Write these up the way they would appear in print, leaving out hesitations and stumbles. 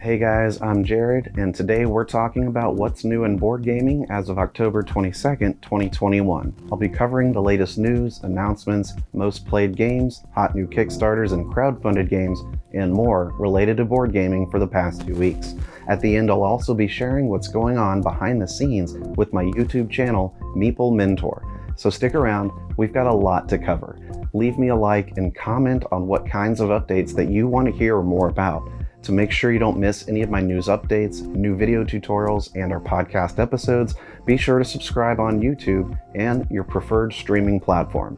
Hey guys, I'm Jared, and today we're talking about what's new in board gaming as of October 22nd, 2021. I'll be covering the latest news, announcements, most played games, hot new Kickstarters and crowdfunded games, and more related to board gaming for the past 2 weeks. At the end, I'll also be sharing what's going on behind the scenes with my YouTube channel, Meeple Mentor. So stick around, we've got a lot to cover. Leave me a like and comment on what kinds of updates that you want to hear more about. To make sure you don't miss any of my news updates, new video tutorials, and our podcast episodes, be sure to subscribe on YouTube and your preferred streaming platform.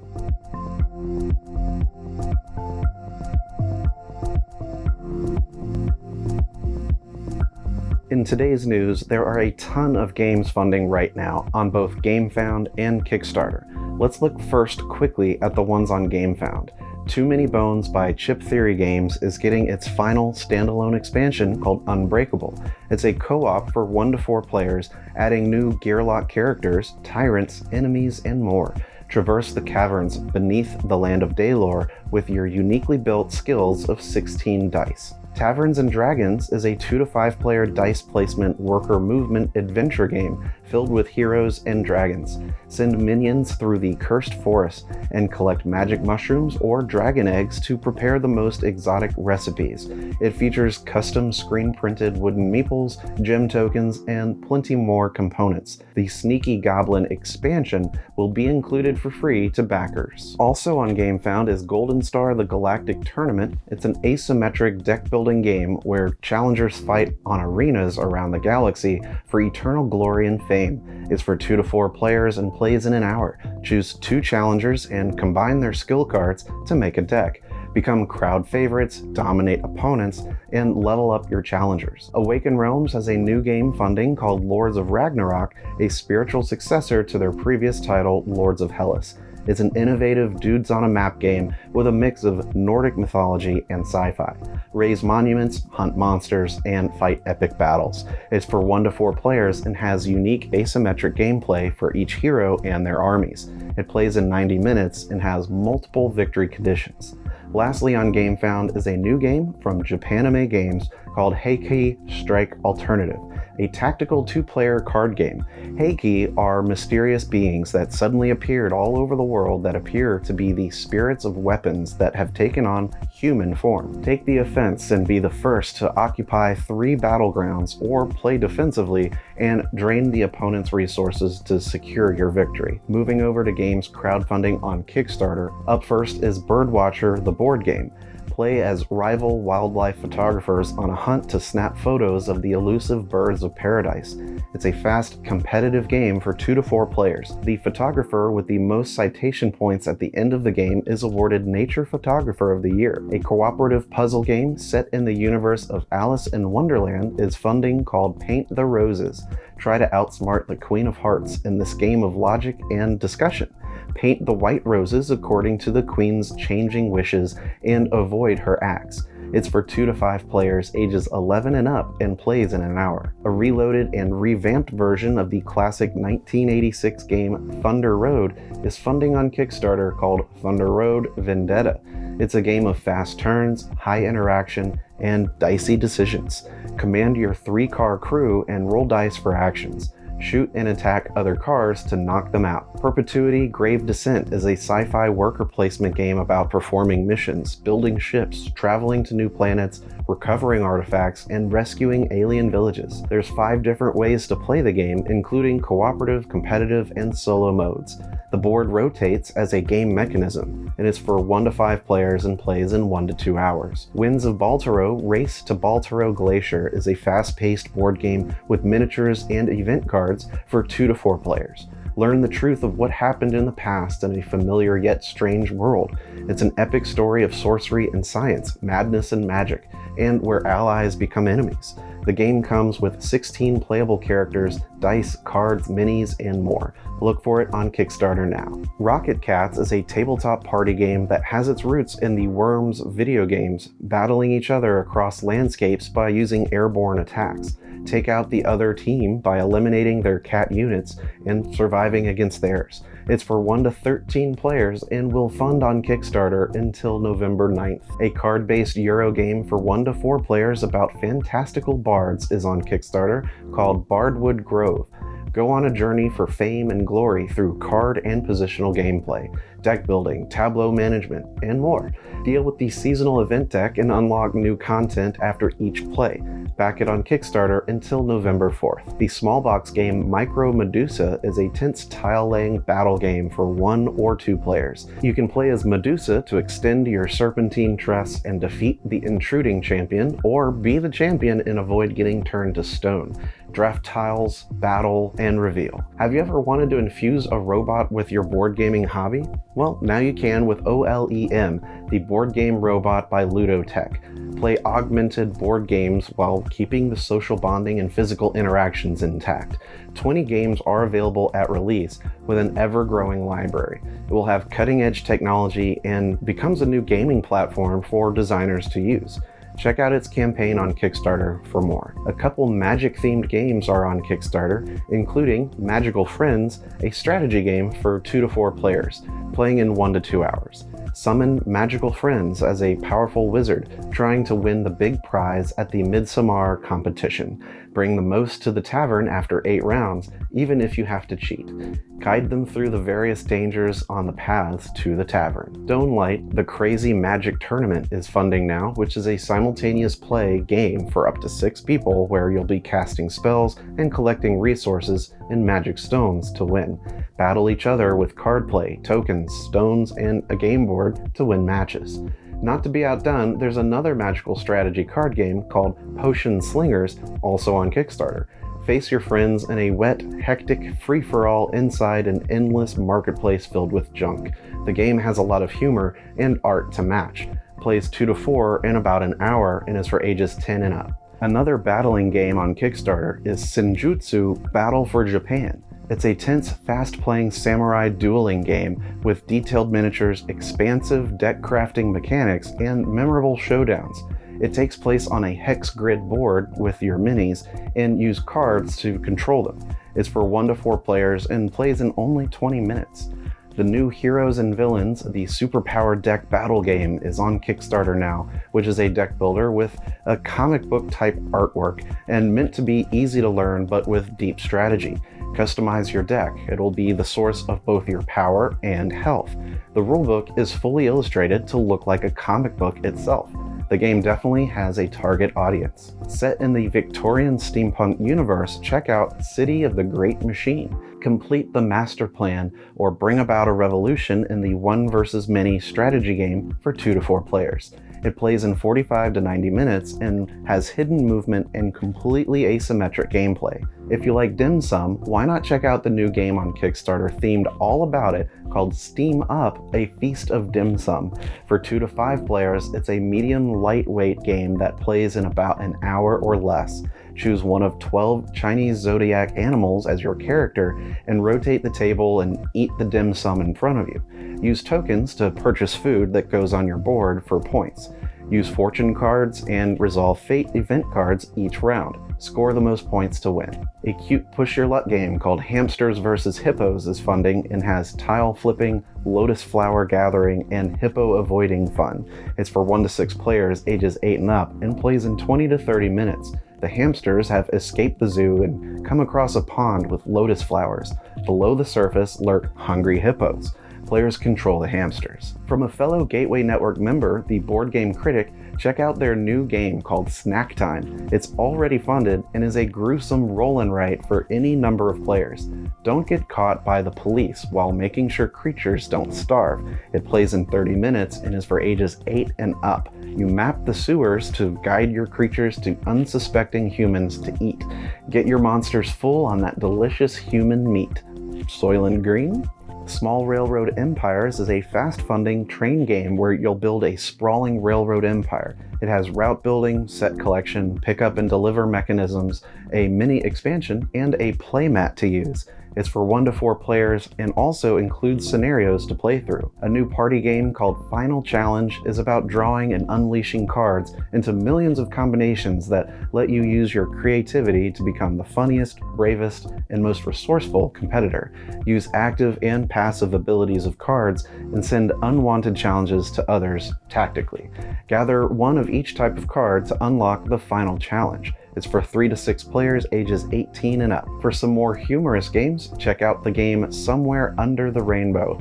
In today's news, there are a ton of games funding right now on both GameFound and Kickstarter. Let's look first quickly at the ones on GameFound. Too Many Bones by Chip Theory Games is getting its final standalone expansion called Unbreakable. It's a co-op for 1 to 4 players, adding new Gearlock characters, tyrants, enemies, and more. Traverse the caverns beneath the Land of Daylor with your uniquely built skills of 16 dice. Taverns and Dragons is a 2 to 5 player dice placement worker movement adventure game filled with heroes and dragons. Send minions through the cursed forest and collect magic mushrooms or dragon eggs to prepare the most exotic recipes. It features custom screen-printed wooden meeples, gem tokens, and plenty more components. The Sneaky Goblin expansion will be included for free to backers. Also on GameFound is Golden Star: The Galactic Tournament. It's an asymmetric deck-building game where challengers fight on arenas around the galaxy for eternal glory and fame. It's for 2 to 4 players and plays in an hour. Choose 2 challengers and combine their skill cards to make a deck. Become crowd favorites, dominate opponents, and level up your challengers. Awaken Realms has a new game funding called Lords of Ragnarok, a spiritual successor to their previous title, Lords of Hellas. It's an innovative dudes-on-a-map game with a mix of Nordic mythology and sci-fi. Raise monuments, hunt monsters, and fight epic battles. It's for 1 to 4 players and has unique asymmetric gameplay for each hero and their armies. It plays in 90 minutes and has multiple victory conditions. Lastly on GameFound is a new game from Japanime Games called Heike Strike Alternative, a tactical 2-player card game. Heike are mysterious beings that suddenly appeared all over the world that appear to be the spirits of weapons that have taken on human form. Take the offense and be the first to occupy 3 battlegrounds or play defensively and drain the opponent's resources to secure your victory. Moving over to games crowdfunding on Kickstarter, up first is Birdwatcher the board game. Play as rival wildlife photographers on a hunt to snap photos of the elusive birds of paradise. It's a fast, competitive game for 2 to 4 players. The photographer with the most citation points at the end of the game is awarded Nature Photographer of the Year. A cooperative puzzle game set in the universe of Alice in Wonderland is funding called Paint the Roses. Try to outsmart the Queen of Hearts in this game of logic and discussion. Paint the white roses according to the Queen's changing wishes and avoid her acts. It's for 2 to 5 players ages 11 and up and plays in an hour. A reloaded and revamped version of the classic 1986 game Thunder Road is funding on Kickstarter called Thunder Road Vendetta. It's a game of fast turns, high interaction, and dicey decisions. Command your 3-car crew and roll dice for actions. Shoot and attack other cars to knock them out. Perpetuity Grave Descent is a sci-fi worker placement game about performing missions, building ships, traveling to new planets, recovering artifacts, and rescuing alien villages. There's 5 different ways to play the game, including cooperative, competitive, and solo modes. The board rotates as a game mechanism, and is for 1 to 5 players and plays in 1 to 2 hours. Winds of Baltoro Race to Baltoro Glacier is a fast-paced board game with miniatures and event cards for 2 to 4 players. Learn the truth of what happened in the past in a familiar yet strange world. It's an epic story of sorcery and science, madness and magic, and where allies become enemies. The game comes with 16 playable characters, dice, cards, minis, and more. Look for it on Kickstarter now. Rocket Cats is a tabletop party game that has its roots in the Worms video games, battling each other across landscapes by using airborne attacks. Take out the other team by eliminating their cat units and surviving against theirs. It's for 1 to 13 players and will fund on Kickstarter until November 9th. A card-based Euro game for 1 to 4 players about fantastical bards is on Kickstarter called Bardwood Grove. Go on a journey for fame and glory through card and positional gameplay, deck building, tableau management, and more. Deal with the seasonal event deck and unlock new content after each play. Back it on Kickstarter until November 4th. The small box game Micro Medusa is a tense tile-laying battle game for 1 or 2 players. You can play as Medusa to extend your serpentine tress and defeat the intruding champion, or be the champion and avoid getting turned to stone. Draft tiles, battle, and reveal. Have you ever wanted to infuse a robot with your board gaming hobby? Well, now you can with OLEM, the board game robot by Ludotech. Play augmented board games while keeping the social bonding and physical interactions intact. 20 games are available at release with an ever-growing library. It will have cutting-edge technology and becomes a new gaming platform for designers to use. Check out its campaign on Kickstarter for more. A couple Magic-themed games are on Kickstarter, including Magical Friends, a strategy game for 2 to 4 players, playing in 1 to 2 hours. Summon magical friends as a powerful wizard trying to win the big prize at the Midsummer competition. Bring the most to the tavern after 8 rounds, even if you have to cheat. Guide them through the various dangers on the paths to the tavern. Stonelight, the Crazy Magic Tournament, is funding now, which is a simultaneous play game for up to 6 people where you'll be casting spells and collecting resources and magic stones to win. Battle each other with card play, tokens, stones, and a game board to win matches. Not to be outdone, there's another magical strategy card game called Potion Slingers, also on Kickstarter. Face your friends in a wet, hectic free-for-all inside an endless marketplace filled with junk. The game has a lot of humor and art to match. Plays 2 to 4 in about an hour and is for ages 10 and up. Another battling game on Kickstarter is Senjutsu Battle for Japan. It's a tense, fast-playing samurai dueling game with detailed miniatures, expansive deck crafting mechanics, and memorable showdowns. It takes place on a hex grid board with your minis and use cards to control them. It's for 1 to 4 players and plays in only 20 minutes. The new Heroes and Villains, the superpowered deck battle game, is on Kickstarter now, which is a deck builder with a comic book type artwork and meant to be easy to learn but with deep strategy. Customize your deck. It'll be the source of both your power and health. The rulebook is fully illustrated to look like a comic book itself. The game definitely has a target audience. Set in the Victorian steampunk universe, check out City of the Great Machine. Complete the master plan or bring about a revolution in the 1 versus many strategy game for 2 to 4 players. It plays in 45 to 90 minutes and has hidden movement and completely asymmetric gameplay. If you like dim sum, why not check out the new game on Kickstarter themed all about it called Steam Up, a Feast of Dim Sum. For 2 to 5 players, it's a medium lightweight game that plays in about an hour or less. Choose one of 12 Chinese zodiac animals as your character and rotate the table and eat the dim sum in front of you. Use tokens to purchase food that goes on your board for points. Use fortune cards and resolve fate event cards each round. Score the most points to win. A cute push your luck game called Hamsters vs. Hippos is funding and has tile flipping, lotus flower gathering, and hippo avoiding fun. It's for 1 to 6 players ages 8 and up and plays in 20 to 30 minutes. The hamsters have escaped the zoo and come across a pond with lotus flowers. Below the surface lurk hungry hippos. Players control the hamsters. From a fellow Gateway Network member, the Board Game Critic, check out their new game called Snack Time. It's already funded and is a gruesome roll and write for any number of players. Don't get caught by the police while making sure creatures don't starve. It plays in 30 minutes and is for ages 8 and up. You map the sewers to guide your creatures to unsuspecting humans to eat. Get your monsters full on that delicious human meat. Soylent Green? Small Railroad Empires is a fast-funding train game where you'll build a sprawling railroad empire. It has route building, set collection, pick up and deliver mechanisms, a mini expansion, and a playmat to use. It's for 1 to 4 players and also includes scenarios to play through. A new party game called Final Challenge is about drawing and unleashing cards into millions of combinations that let you use your creativity to become the funniest, bravest, and most resourceful competitor. Use active and passive abilities of cards and send unwanted challenges to others tactically. Gather 1 of each type of card to unlock the Final Challenge. It's for 3 to 6 players ages 18 and up. For some more humorous games, check out the game Somewhere Under the Rainbow.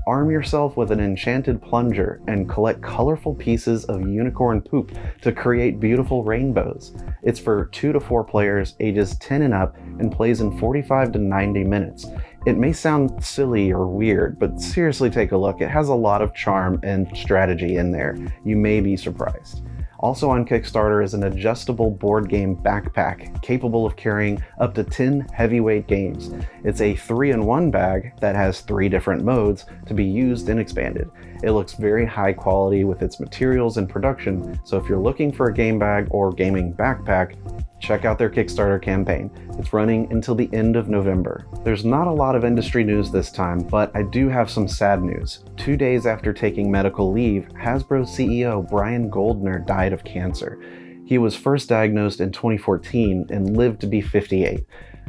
Arm yourself with an enchanted plunger and collect colorful pieces of unicorn poop to create beautiful rainbows. It's for 2 to 4 players ages 10 and up and plays in 45 to 90 minutes. It may sound silly or weird, but seriously take a look. It has a lot of charm and strategy in there. You may be surprised. Also on Kickstarter is an adjustable board game backpack capable of carrying up to 10 heavyweight games. It's a 3-in-1 bag that has 3 different modes to be used and expanded. It looks very high quality with its materials and production, so if you're looking for a game bag or gaming backpack, check out their Kickstarter campaign. It's running until the end of November. There's not a lot of industry news this time, but I do have some sad news. 2 days after taking medical leave, Hasbro CEO Brian Goldner died of cancer. He was first diagnosed in 2014 and lived to be 58.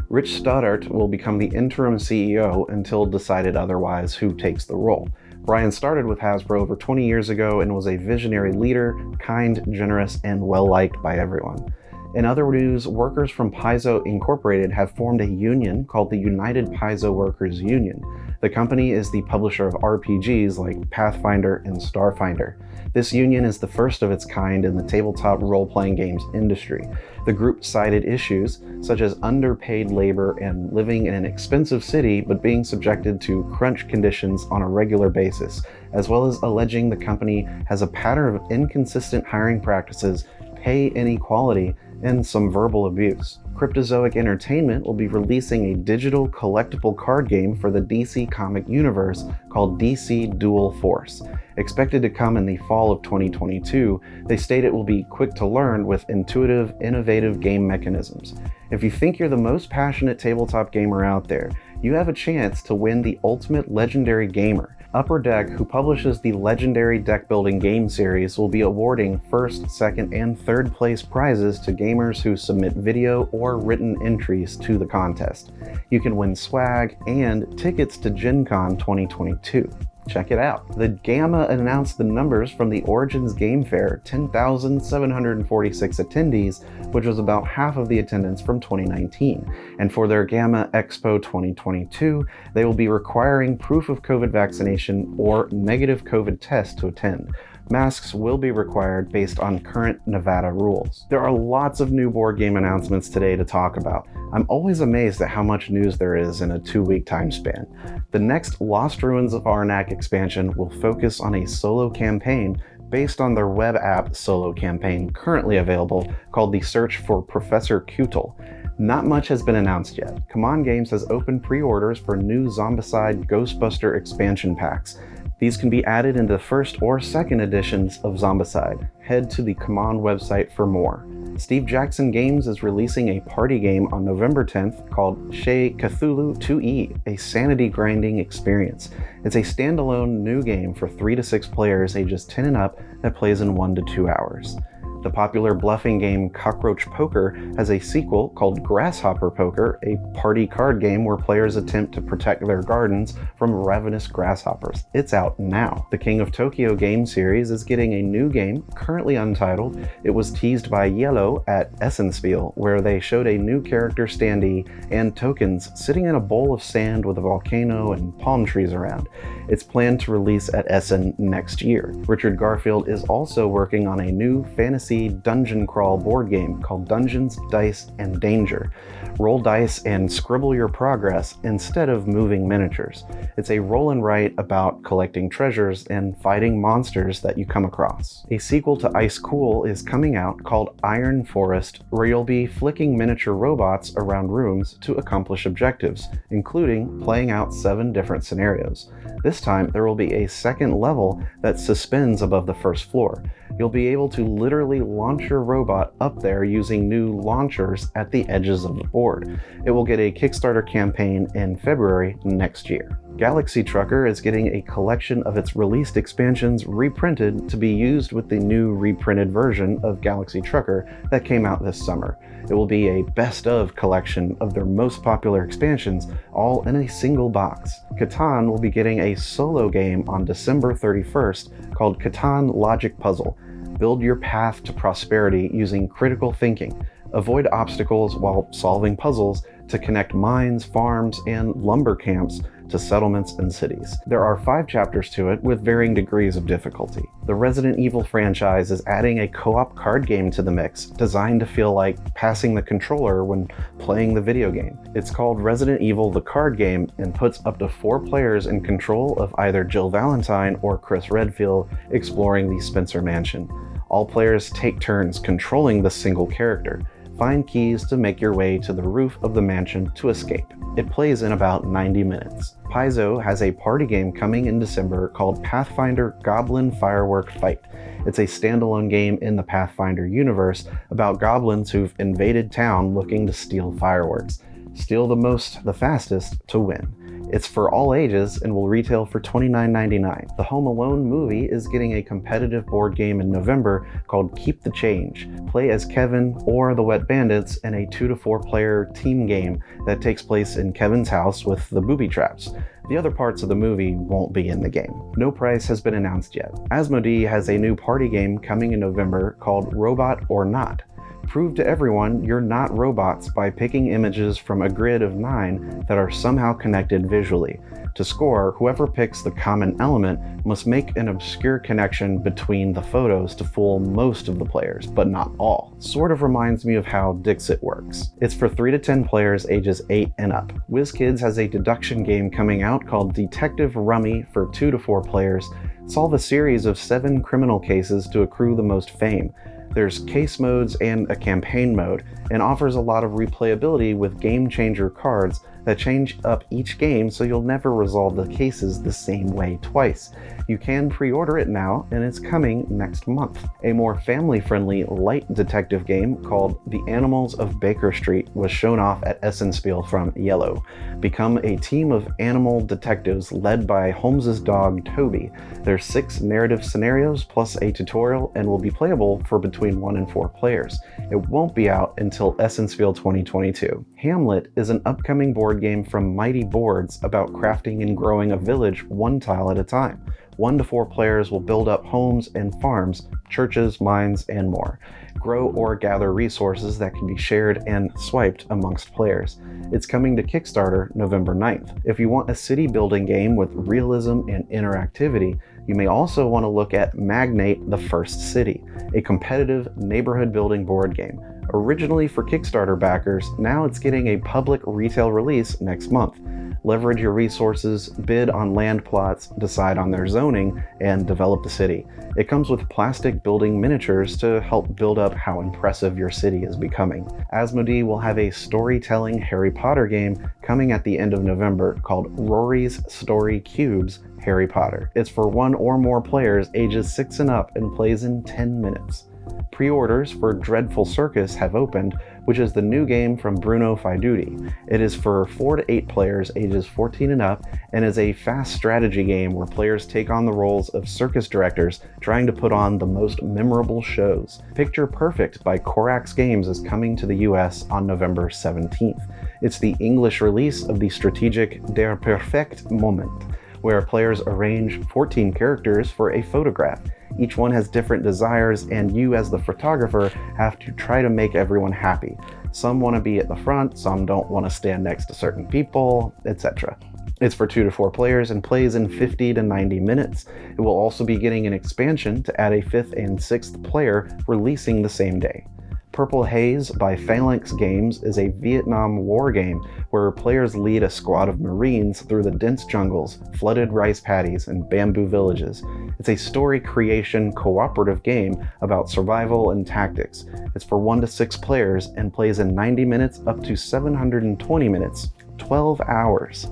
Rich Stoddart will become the interim CEO until decided otherwise who takes the role. Brian started with Hasbro over 20 years ago and was a visionary leader, kind, generous, and well-liked by everyone. In other news, workers from Paizo Incorporated have formed a union called the United Paizo Workers Union. The company is the publisher of RPGs like Pathfinder and Starfinder. This union is the first of its kind in the tabletop role-playing games industry. The group cited issues such as underpaid labor and living in an expensive city but being subjected to crunch conditions on a regular basis, as well as alleging the company has a pattern of inconsistent hiring practices, pay inequality, and some verbal abuse. Cryptozoic Entertainment will be releasing a digital collectible card game for the DC comic universe called DC Dual Force. Expected to come in the fall of 2022, they state it will be quick to learn with intuitive, innovative game mechanisms. If you think you're the most passionate tabletop gamer out there, you have a chance to win the ultimate legendary gamer. Upper Deck, who publishes the legendary deck-building game series, will be awarding first, second, and third place prizes to gamers who submit video or written entries to the contest. You can win swag and tickets to Gen Con 2022. Check it out. The Gamma announced the numbers from the Origins Game Fair, 10,746 attendees, which was about half of the attendance from 2019. And for their Gamma Expo 2022, they will be requiring proof of COVID vaccination or negative COVID test to attend. Masks will be required based on current Nevada rules. There are lots of new board game announcements today to talk about. I'm always amazed at how much news there is in a 2-week time span. The next Lost Ruins of Arnak expansion will focus on a solo campaign based on their web app solo campaign currently available called The Search for Professor Kutel. Not much has been announced yet. Command Games has opened pre-orders for new Zombicide Ghostbuster expansion packs. These can be added into the first or second editions of Zombicide. Head to the Command website for more. Steve Jackson Games is releasing a party game on November 10th called Chez Cthulhu 2E, a sanity grinding experience. It's a standalone new game for 3 to 6 players ages 10 and up that plays in 1 to 2 hours. The popular bluffing game Cockroach Poker has a sequel called Grasshopper Poker, a party card game where players attempt to protect their gardens from ravenous grasshoppers. It's out now. The King of Tokyo game series is getting a new game, currently untitled. It was teased by Yellow at Essenspiel, where they showed a new character standee and tokens sitting in a bowl of sand with a volcano and palm trees around. It's planned to release at Essen next year. Richard Garfield is also working on a new fantasy fantasy dungeon crawl board game called Dungeons, Dice, and Danger. Roll dice and scribble your progress instead of moving miniatures. It's a roll and write about collecting treasures and fighting monsters that you come across. A sequel to Ice Cool is coming out called Iron Forest, where you'll be flicking miniature robots around rooms to accomplish objectives, including playing out 7 different scenarios. This time, there will be a second level that suspends above the first floor. You'll be able to literally launch your robot up there using new launchers at the edges of the board. It will get a Kickstarter campaign in February next year. Galaxy Trucker is getting a collection of its released expansions reprinted to be used with the new reprinted version of Galaxy Trucker that came out this summer. It will be a best-of collection of their most popular expansions, all in a single box. Catan will be getting a solo game on December 31st called Catan Logic Puzzle. Build your path to prosperity using critical thinking. Avoid obstacles while solving puzzles to connect mines, farms, and lumber camps to settlements and cities. There are 5 chapters to it with varying degrees of difficulty. The Resident Evil franchise is adding a co-op card game to the mix, designed to feel like passing the controller when playing the video game. It's called Resident Evil the Card Game and puts up to 4 players in control of either Jill Valentine or Chris Redfield exploring the Spencer Mansion. All players take turns controlling the single character. Find keys to make your way to the roof of the mansion to escape. It plays in about 90 minutes. Paizo has a party game coming in December called Pathfinder Goblin Firework Fight. It's a standalone game in the Pathfinder universe about goblins who've invaded town looking to steal fireworks. Steal the most, the fastest, to win. It's for all ages and will retail for $29.99. The Home Alone movie is getting a competitive board game in November called Keep the Change. Play as Kevin or the Wet Bandits in a 2 to 4 player team game that takes place in Kevin's house with the booby traps. The other parts of the movie won't be in the game. No price has been announced yet. Asmodee has a new party game coming in November called Robot or Not. Prove to everyone you're not robots by picking images from a grid of 9 that are somehow connected visually. To score, whoever picks the common element must make an obscure connection between the photos to fool most of the players, but not all. Sort of reminds me of how Dixit works. It's for 3 to 10 players ages 8 and up. WizKids has a deduction game coming out called Detective Rummy for 2 to 4 players. Solve a series of 7 criminal cases to accrue the most fame. There's case modes and a campaign mode, and offers a lot of replayability with game changer cards that change up each game so you'll never resolve the cases the same way twice. You can pre-order it now, and it's coming next month. A more family-friendly light detective game called The Animals of Baker Street was shown off at Essenspiel from Yellow. Become a team of animal detectives led by Holmes's dog Toby. There's 6 narrative scenarios plus a tutorial and will be playable for between 1 and 4 players. It won't be out until Essenspiel 2022. Hamlet is an upcoming board game from Mighty Boards about crafting and growing a village 1 tile at a time. 1 to 4 players will build up homes and farms, churches, mines, and more. Grow or gather resources that can be shared and swiped amongst players. It's coming to Kickstarter November 9th. If you want a city building game with realism and interactivity, you may also want to look at Magnate the First City, a competitive neighborhood building board game. Originally for Kickstarter backers, now it's getting a public retail release next month. Leverage your resources, bid on land plots, decide on their zoning, and develop the city. It comes with plastic building miniatures to help build up how impressive your city is becoming. Asmodee will have a storytelling Harry Potter game coming at the end of November called Rory's Story Cubes Harry Potter. It's for 1 or more players ages 6 and up and plays in 10 minutes. Pre-orders for Dreadful Circus have opened, which is the new game from Bruno Faiduti. It is for 4 to 8 players ages 14 and up and is a fast strategy game where players take on the roles of circus directors trying to put on the most memorable shows. Picture Perfect by Corax Games is coming to the US on November 17th. It's the English release of the strategic Der Perfect Moment, where players arrange 14 characters for a photograph. Each one has different desires, and you as the photographer have to try to make everyone happy. Some want to be at the front, some don't want to stand next to certain people, etc. It's for 2 to 4 players and plays in 50 to 90 minutes. It will also be getting an expansion to add a 5th and 6th player, releasing the same day. Purple Haze by Phalanx Games is a Vietnam War game where players lead a squad of Marines through the dense jungles, flooded rice paddies, and bamboo villages. It's a story creation cooperative game about survival and tactics. It's for 1 to 6 players and plays in 90 minutes up to 720 minutes, 12 hours.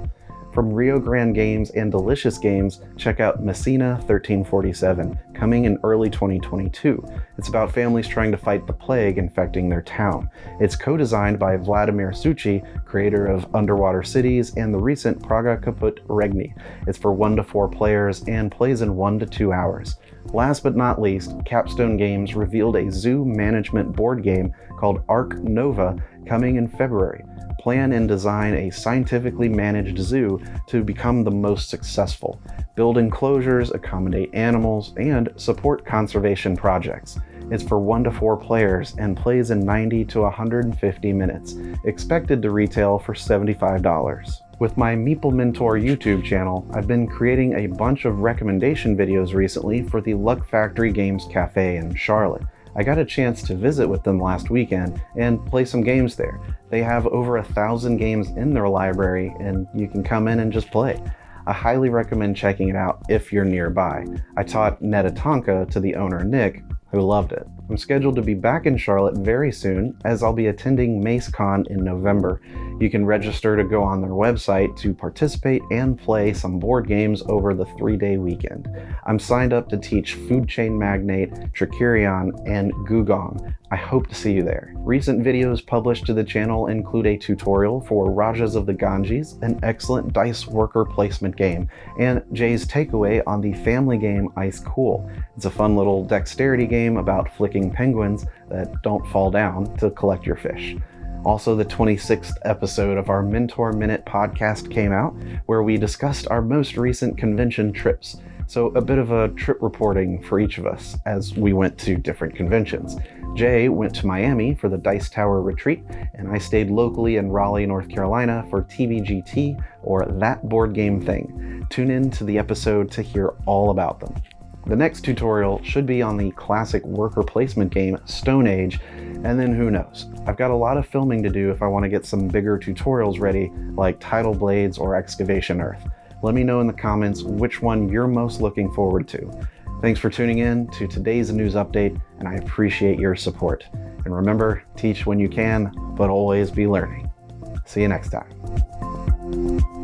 From Rio Grande Games and Delicious Games, check out Messina 1347, coming in early 2022. It's about families trying to fight the plague infecting their town. It's co-designed by Vladimir Suchi, creator of Underwater Cities and the recent Praga Kaput Regni. It's for 1 to 4 players and plays in 1 to 2 hours. Last but not least, Capstone Games revealed a zoo management board game called Ark Nova coming in February. Plan and design a scientifically managed zoo to become the most successful. Build enclosures, accommodate animals, and support conservation projects. It's for 1 to 4 players and plays in 90 to 150 minutes, expected to retail for $75. With my Meeple Mentor YouTube channel, I've been creating a bunch of recommendation videos recently for the Luck Factory Games Cafe in Charlotte. I got a chance to visit with them last weekend and play some games there. They have over 1,000 games in their library and you can come in and just play. I highly recommend checking it out if you're nearby. I taught Netatonka to the owner Nick, who loved it. I'm scheduled to be back in Charlotte very soon as I'll be attending MaceCon in November. You can register to go on their website to participate and play some board games over the 3-day weekend. I'm signed up to teach Food Chain Magnate, Tricerion, and Gugong. I hope to see you there. Recent videos published to the channel include a tutorial for Rajas of the Ganges, an excellent dice worker placement game, and Jay's takeaway on the family game Ice Cool. It's a fun little dexterity game about flicking penguins that don't fall down to collect your fish. Also, the 26th episode of our Mentor Minute podcast came out, where we discussed our most recent convention trips. So a bit of a trip reporting for each of us as we went to different conventions. Jay went to Miami for the Dice Tower Retreat, and I stayed locally in Raleigh, North Carolina for TBGT, or That Board Game Thing. Tune in to the episode to hear all about them. The next tutorial should be on the classic worker placement game Stone Age, and then who knows. I've got a lot of filming to do if I want to get some bigger tutorials ready, like Tidal Blades or Excavation Earth. Let me know in the comments which one you're most looking forward to. Thanks for tuning in to today's news update, and I appreciate your support. And remember, teach when you can, but always be learning. See you next time.